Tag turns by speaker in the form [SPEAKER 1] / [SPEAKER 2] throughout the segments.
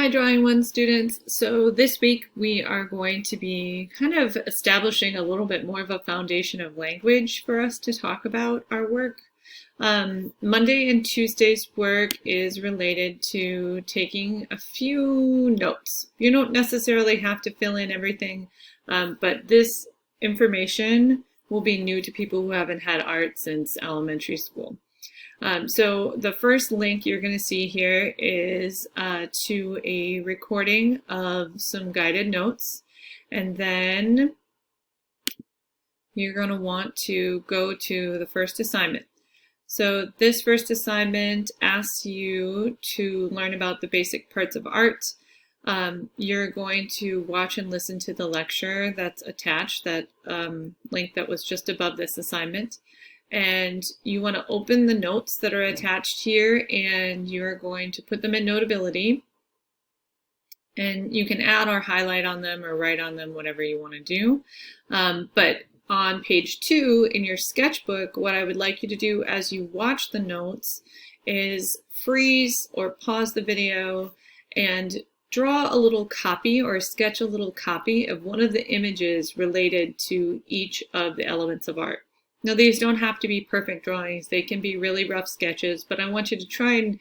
[SPEAKER 1] Hi, Drawing One students. So this week we are going to be kind of establishing a little bit more of a foundation of language for us to talk about our work. Monday and Tuesday's work is related to taking a few notes. You don't necessarily have to fill in everything, but this information will be new to people who haven't had art since elementary school. So the first link you're going to see here is to a recording of some guided notes, and then you're going to want to go to the first assignment. So this first assignment asks you to learn about the basic parts of art. You're going to watch and listen to the lecture that's attached, that link that was just above this assignment. And you want to open the notes that are attached here, and you're going to put them in Notability. And you can add or highlight on them or write on them, whatever you want to do. But on page 2 in your sketchbook, what I would like you to do as you watch the notes is freeze or pause the video and draw a little copy or sketch a little copy of one of the images related to each of the elements of art. Now, these don't have to be perfect drawings. They can be really rough sketches, but I want you to try and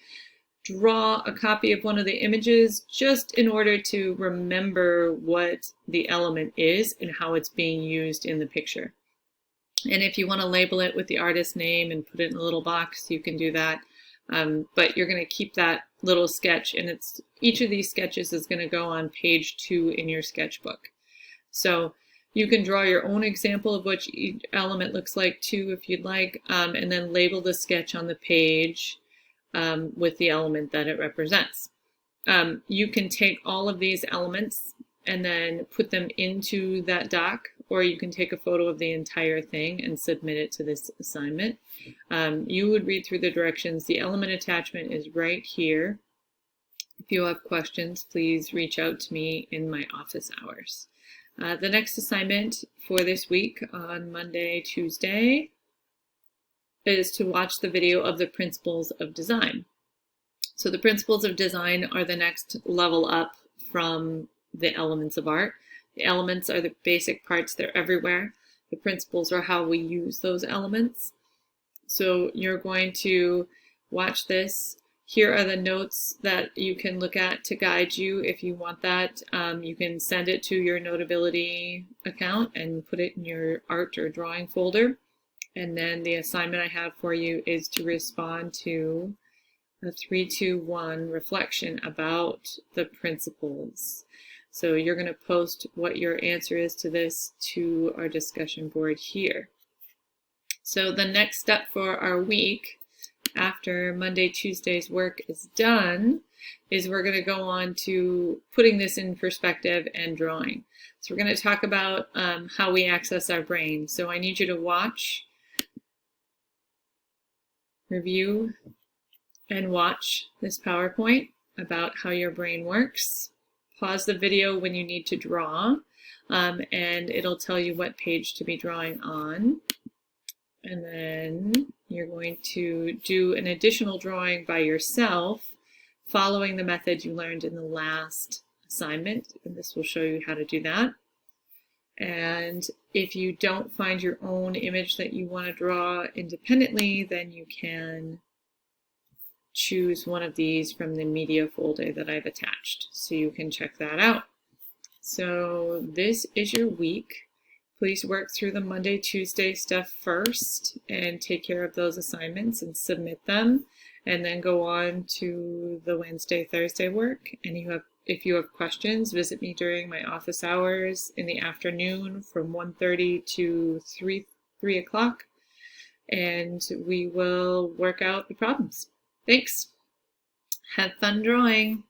[SPEAKER 1] draw a copy of one of the images just in order to remember what the element is and how it's being used in the picture. And if you want to label it with the artist's name and put it in a little box, you can do that. But you're going to keep that little sketch, and each of these sketches is going to go on page 2 in your sketchbook. So you can draw your own example of what each element looks like too, if you'd like, and then label the sketch on the page with the element that it represents. You can take all of these elements and then put them into that doc, or you can take a photo of the entire thing and submit it to this assignment. You would read through the directions. The element attachment is right here. If you have questions, please reach out to me in my office hours. The next assignment for this week on Monday, Tuesday is to watch the video of the principles of design. So the principles of design are the next level up from the elements of art. The elements are the basic parts, they're everywhere. The principles are how we use those elements. So you're going to watch this. Here are the notes that you can look at to guide you if you want that. You can send it to your Notability account and put it in your art or drawing folder. And then the assignment I have for you is to respond to a 3-2-1 reflection about the principles. So you're going to post what your answer is to this to our discussion board here. So the next step for our week after Monday, Tuesday's work is done is we're going to go on to putting this in perspective and drawing. So we're going to talk about how we access our brain. So I need you to watch, review, and watch this PowerPoint about how your brain works. Pause the video when you need to draw, and it'll tell you what page to be drawing on. And then you're going to do an additional drawing by yourself, following the method you learned in the last assignment, and this will show you how to do that. And if you don't find your own image that you want to draw independently, then you can choose one of these from the media folder that I've attached, so you can check that out. So this is your week. Please work through the Monday, Tuesday stuff first and take care of those assignments and submit them, and then go on to the Wednesday, Thursday work. And if you have questions, visit me during my office hours in the afternoon from 1:30 to 3 o'clock, and we will work out the problems. Thanks. Have fun drawing.